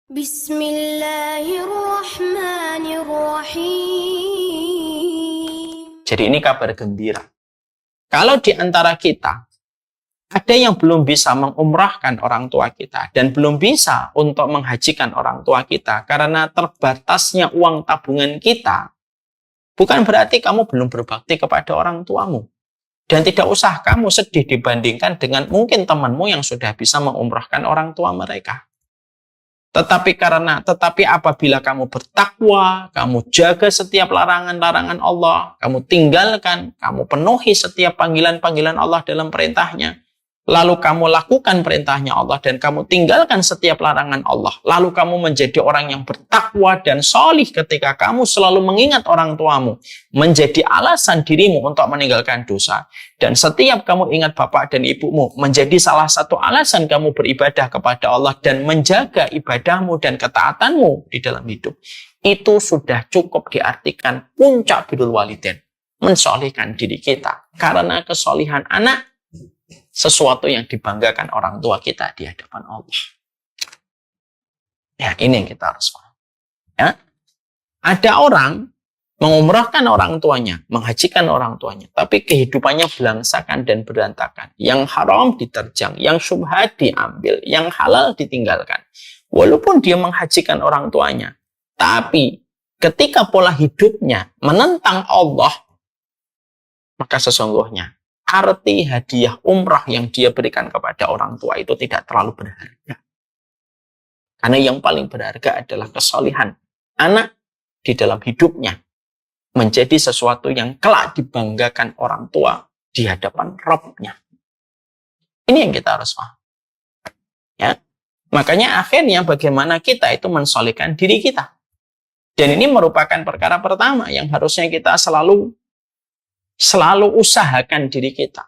Bismillahirrahmanirrahim. Jadi ini kabar gembira. Kalau di antara kita ada yang belum bisa mengumrahkan orang tua kita dan belum bisa untuk menghajikan orang tua kita karena terbatasnya uang tabungan kita, bukan berarti kamu belum berbakti kepada orang tuamu. Dan tidak usah kamu sedih dibandingkan dengan mungkin temanmu yang sudah bisa mengumrahkan orang tua mereka. Tetapi apabila kamu bertakwa, kamu jaga setiap larangan-larangan Allah, kamu tinggalkan, kamu penuhi setiap panggilan-panggilan Allah dalam perintahnya, lalu kamu lakukan perintahnya Allah dan kamu tinggalkan setiap larangan Allah, lalu kamu menjadi orang yang bertakwa dan solih ketika kamu selalu mengingat orang tuamu, menjadi alasan dirimu untuk meninggalkan dosa. Dan setiap kamu ingat bapak dan ibumu, menjadi salah satu alasan kamu beribadah kepada Allah dan menjaga ibadahmu dan ketaatanmu di dalam hidup. Itu sudah cukup diartikan puncak birrul walidain, mensolihkan diri kita. Karena kesolihan anak sesuatu yang dibanggakan orang tua kita di hadapan Allah. Ya, ini yang kita harus paham. Ya. Ada orang mengumrahkan orang tuanya, menghajikan orang tuanya, tapi kehidupannya belangsakan dan berantakan. Yang haram diterjang, yang syubhat diambil, yang halal ditinggalkan. Walaupun dia menghajikan orang tuanya, tapi ketika pola hidupnya menentang Allah, maka sesungguhnya arti hadiah umrah yang dia berikan kepada orang tua itu tidak terlalu berharga. Karena yang paling berharga adalah kesolihan anak di dalam hidupnya, menjadi sesuatu yang kelak dibanggakan orang tua di hadapan Rabb-nya. Ini yang kita harus paham. Ya. Makanya akhirnya bagaimana kita itu mensolihkan diri kita. Dan ini merupakan perkara pertama yang harusnya kita selalu usahakan diri kita.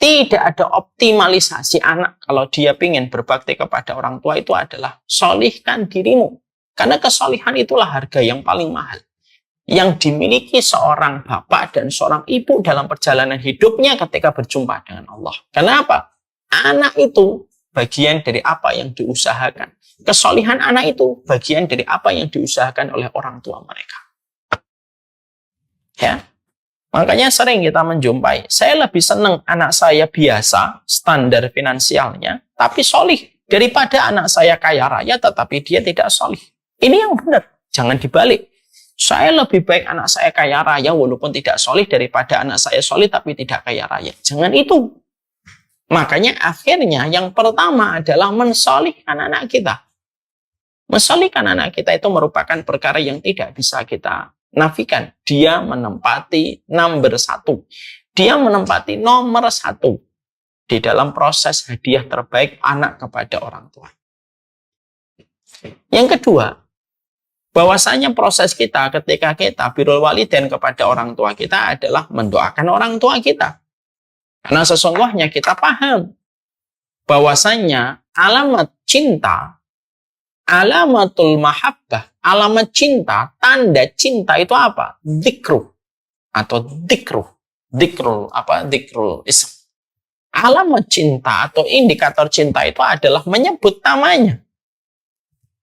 Tidak ada optimalisasi anak kalau dia ingin berbakti kepada orang tua, itu adalah solihkan dirimu. Karena kesolihan itulah harga yang paling mahal yang dimiliki seorang bapak dan seorang ibu dalam perjalanan hidupnya ketika berjumpa dengan Allah. Kenapa? Anak itu bagian dari apa yang diusahakan. Kesolihan anak itu bagian dari apa yang diusahakan oleh orang tua mereka. Ya. Makanya sering kita menjumpai, saya lebih senang anak saya biasa, standar finansialnya, tapi solih, daripada anak saya kaya raya tetapi dia tidak solih. Ini yang benar, jangan dibalik. Saya lebih baik anak saya kaya raya walaupun tidak solih daripada anak saya solih tapi tidak kaya raya. Jangan itu. Makanya akhirnya yang pertama adalah mensolihkan anak kita. Mensolihkan anak kita itu merupakan perkara yang tidak bisa kita nafikan. Dia menempati nomor 1. Dia menempati nomor 1 di dalam proses hadiah terbaik anak kepada orang tua. Yang kedua, bahwasanya proses kita ketika kita birrul walidain kepada orang tua kita adalah mendoakan orang tua kita. Karena sesungguhnya kita paham bahwasanya alamat cinta, alamatul mahabbah, alamat cinta, tanda cinta itu apa? Dzikru atau dzikrul ism. Alamat cinta atau indikator cinta itu adalah menyebut namanya.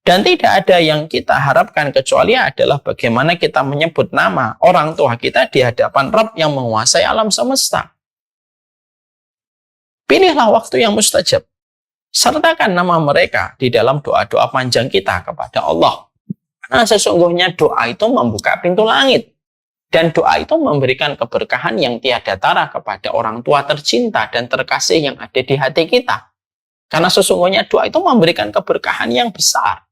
Dan tidak ada yang kita harapkan kecuali adalah bagaimana kita menyebut nama orang tua kita di hadapan Rabb yang menguasai alam semesta. Pilihlah waktu yang mustajab. Sertakan nama mereka di dalam doa-doa panjang kita kepada Allah. Karena sesungguhnya doa itu membuka pintu langit. Dan doa itu memberikan keberkahan yang tiada tara kepada orang tua tercinta dan terkasih yang ada di hati kita. Karena sesungguhnya doa itu memberikan keberkahan yang besar.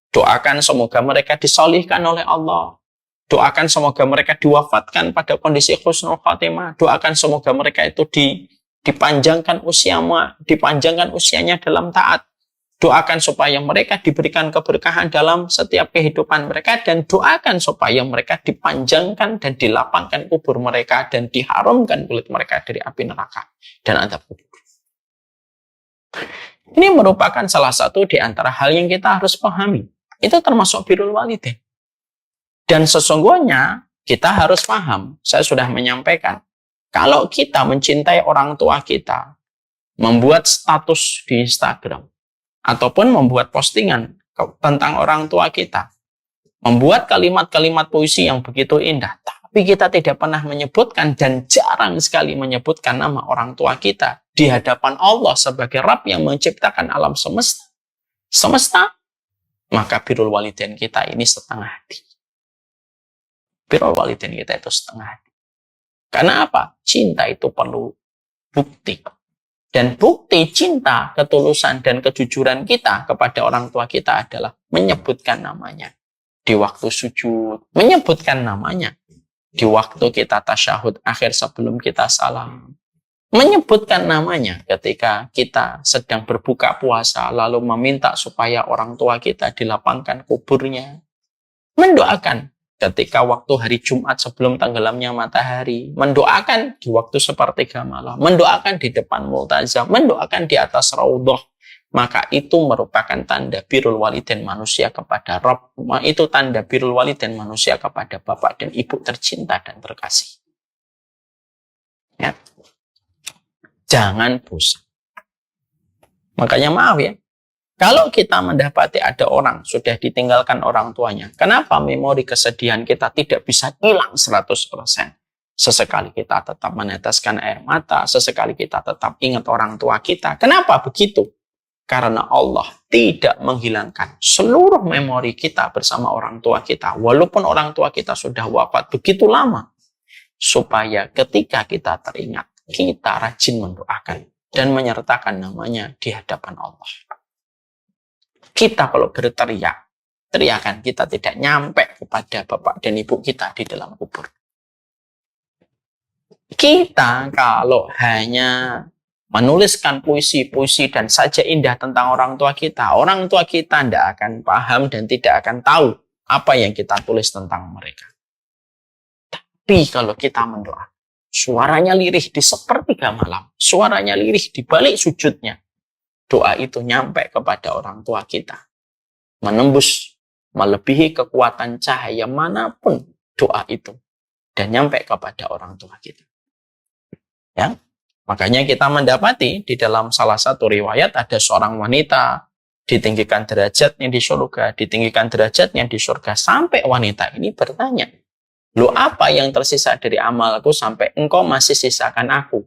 Doakan semoga mereka disolihkan oleh Allah. Doakan semoga mereka diwafatkan pada kondisi husnul khatimah. Doakan semoga mereka itu dipanjangkan usianya dalam taat. Doakan supaya mereka diberikan keberkahan dalam setiap kehidupan mereka. Dan doakan supaya mereka dipanjangkan dan dilapangkan kubur mereka. Dan diharamkan kulit mereka dari api neraka dan azab kubur. Ini merupakan salah satu di antara hal yang kita harus pahami. Itu termasuk birrul walidain. Dan sesungguhnya kita harus paham, saya sudah menyampaikan, kalau kita mencintai orang tua kita, membuat status di Instagram, ataupun membuat postingan tentang orang tua kita. Membuat kalimat-kalimat puisi yang begitu indah. Tapi kita tidak pernah menyebutkan dan jarang sekali menyebutkan nama orang tua kita di hadapan Allah sebagai Rabb yang menciptakan alam semesta. Maka birrul walidain kita ini setengah hati. Birrul walidain kita itu setengah hati. Karena apa? Cinta itu perlu bukti. Dan bukti cinta, ketulusan, dan kejujuran kita kepada orang tua kita adalah menyebutkan namanya. Di waktu sujud, menyebutkan namanya. Di waktu kita tasyahud akhir sebelum kita salam. Menyebutkan namanya ketika kita sedang berbuka puasa, lalu meminta supaya orang tua kita dilapangkan kuburnya. Mendoakan ketika waktu hari Jumat sebelum tenggelamnya matahari. Mendoakan di waktu sepertiga malam. Mendoakan di depan multazam. Mendoakan di atas raudhah. Maka itu merupakan tanda birrul walidain manusia kepada Rabb. Itu tanda birrul walidain manusia kepada bapak dan ibu tercinta dan terkasih. Ya. Jangan bosan. Makanya maaf ya. Kalau kita mendapati ada orang sudah ditinggalkan orang tuanya, kenapa memori kesedihan kita tidak bisa hilang 100%? Sesekali kita tetap meneteskan air mata, sesekali kita tetap ingat orang tua kita. Kenapa begitu? Karena Allah tidak menghilangkan seluruh memori kita bersama orang tua kita. Walaupun orang tua kita sudah wafat begitu lama. Supaya ketika kita teringat, kita rajin mendoakan dan menyertakan namanya di hadapan Allah. Kita kalau berteriak, teriakan kita tidak nyampe kepada bapak dan ibu kita di dalam kubur. Kita kalau hanya menuliskan puisi-puisi dan saja indah tentang orang tua kita tidak akan paham dan tidak akan tahu apa yang kita tulis tentang mereka. Tapi kalau kita mendoa, suaranya lirih di sepertiga malam, suaranya lirih di balik sujudnya, doa itu nyampe kepada orang tua kita. Menembus, melebihi kekuatan cahaya manapun doa itu. Dan nyampe kepada orang tua kita. Ya. Makanya kita mendapati di dalam salah satu riwayat ada seorang wanita ditinggikan derajatnya di surga, ditinggikan derajatnya di surga, sampai wanita ini bertanya, "Loh, apa yang tersisa dari amalku sampai engkau masih sisakan aku?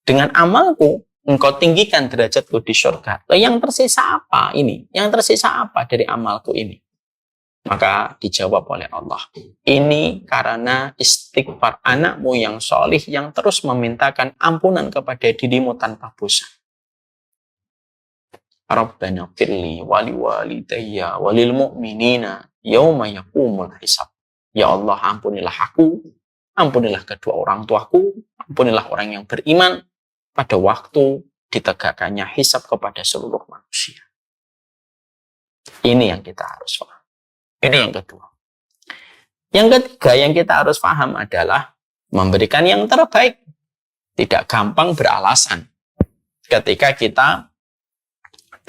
Dengan amalku engkau tinggikan derajatku di surga. Loh, yang tersisa apa ini? Yang tersisa apa dari amalku ini?" Maka dijawab oleh Allah, ini karena istighfar anakmu yang solih yang terus memintakan ampunan kepada dirimu tanpa bosan. Rabbana firli wali walidayya walil mu'minina yauma yaqumul hisab. Ya Allah, ampunilah aku, ampunilah kedua orang tuaku, ampunilah orang yang beriman pada waktu ditegakkannya hisab kepada seluruh manusia. Ini yang kita harus paham. Ini yang kedua. Yang ketiga yang kita harus paham adalah memberikan yang terbaik. Tidak gampang beralasan. Ketika kita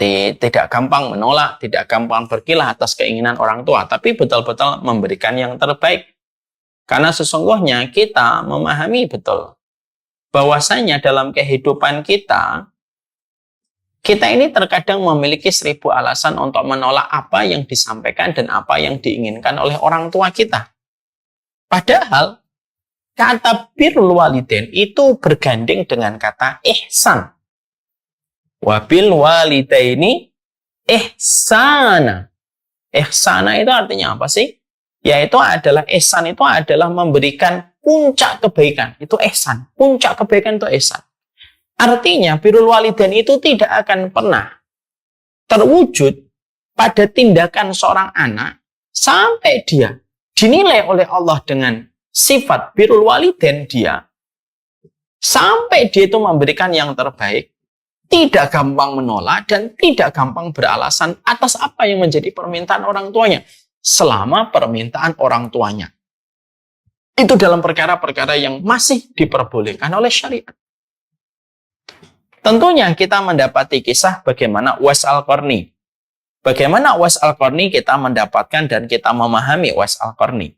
tidak gampang menolak, tidak gampang berkilah atas keinginan orang tua, tapi betul-betul memberikan yang terbaik. Karena sesungguhnya kita memahami betul bahwasanya dalam kehidupan kita ini terkadang memiliki 1000 alasan untuk menolak apa yang disampaikan dan apa yang diinginkan oleh orang tua kita. Padahal, kata birrul walidain itu bergandeng dengan kata ihsan. Wabil walidaini ihsana. Ihsana itu artinya apa sih? Yaitu adalah ihsan itu adalah memberikan puncak kebaikan. Itu ihsan. Puncak kebaikan itu ihsan. Artinya, birrul walidain itu tidak akan pernah terwujud pada tindakan seorang anak sampai dia dinilai oleh Allah dengan sifat birrul walidain dia, sampai dia itu memberikan yang terbaik, tidak gampang menolak dan tidak gampang beralasan atas apa yang menjadi permintaan orang tuanya, selama permintaan orang tuanya itu dalam perkara-perkara yang masih diperbolehkan oleh syariat. Tentunya kita mendapati kisah bagaimana Uwais Al-Qarni. Bagaimana Uwais Al-Qarni kita mendapatkan dan kita memahami Uwais Al-Qarni.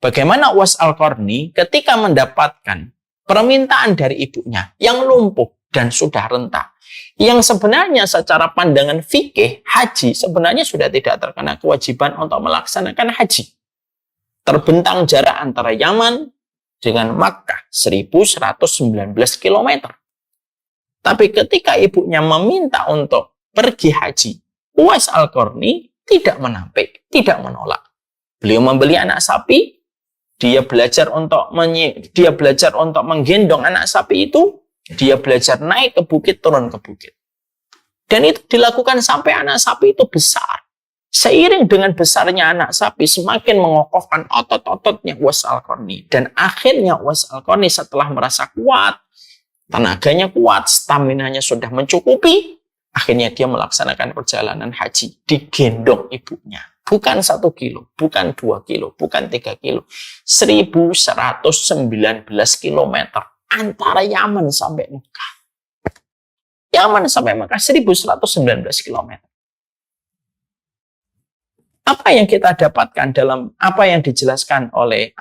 Bagaimana Uwais Al-Qarni ketika mendapatkan permintaan dari ibunya yang lumpuh, dan sudah renta. Yang sebenarnya secara pandangan fikih, haji sebenarnya sudah tidak terkena kewajiban untuk melaksanakan haji. Terbentang jarak antara Yaman dengan Makkah 1119 km. Tapi ketika ibunya meminta untuk pergi haji, Uwais Al-Qarni tidak menampik, tidak menolak. Beliau membeli anak sapi, dia belajar untuk menggendong anak sapi itu, dia belajar naik ke bukit, turun ke bukit. Dan itu dilakukan sampai anak sapi itu besar. Seiring dengan besarnya anak sapi, semakin mengokohkan otot-ototnya Uwais Al-Qarni. Dan akhirnya Uwais Al-Qarni setelah merasa kuat, tenaganya kuat, staminanya sudah mencukupi, akhirnya dia melaksanakan perjalanan haji, digendong ibunya. Bukan 1 kilo, bukan 2 kilo, bukan 3 kilo. 1119 kilometer antara Yaman sampai Mekah. Yaman sampai Mekah 1119 kilometer. Apa yang kita dapatkan dalam apa yang dijelaskan oleh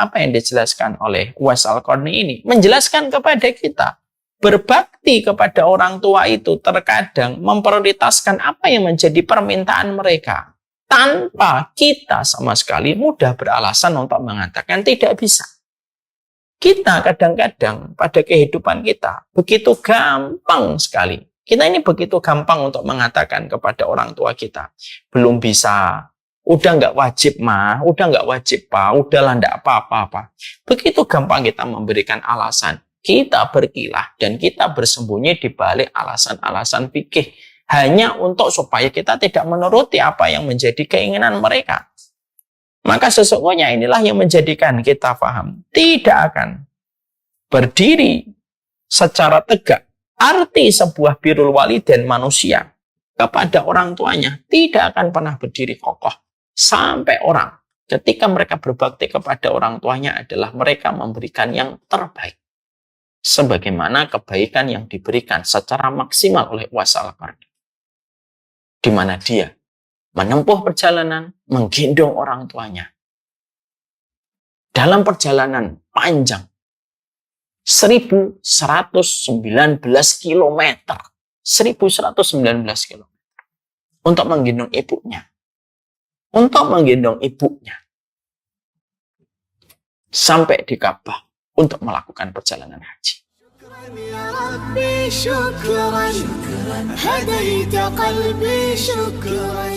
Uwais Al-Qarni ini? Menjelaskan kepada kita, berbakti kepada orang tua itu terkadang memprioritaskan apa yang menjadi permintaan mereka. Tanpa kita sama sekali mudah beralasan untuk mengatakan tidak bisa. Kita kadang-kadang pada kehidupan kita begitu gampang sekali. Kita ini begitu gampang untuk mengatakan kepada orang tua kita, belum bisa, udah nggak wajib mah, udah nggak wajib pak, udahlah nggak apa-apa. Begitu gampang kita memberikan alasan. Kita berkilah dan kita bersembunyi di balik alasan-alasan fikih. Hanya untuk supaya kita tidak menuruti apa yang menjadi keinginan mereka. Maka sesungguhnya inilah yang menjadikan kita paham. Tidak akan berdiri secara tegak. Arti sebuah birrul walidain manusia kepada orang tuanya tidak akan pernah berdiri kokoh. Sampai orang ketika mereka berbakti kepada orang tuanya adalah mereka memberikan yang terbaik. Sebagaimana kebaikan yang diberikan secara maksimal oleh Uwais Al-Qarni. Di mana dia menempuh perjalanan, menggendong orang tuanya. Dalam perjalanan panjang, 1119 km. 1119 km. Untuk menggendong ibunya. Sampai di Ka'bah untuk melakukan perjalanan haji. يا ربي شكرا هديت قلبي شكرا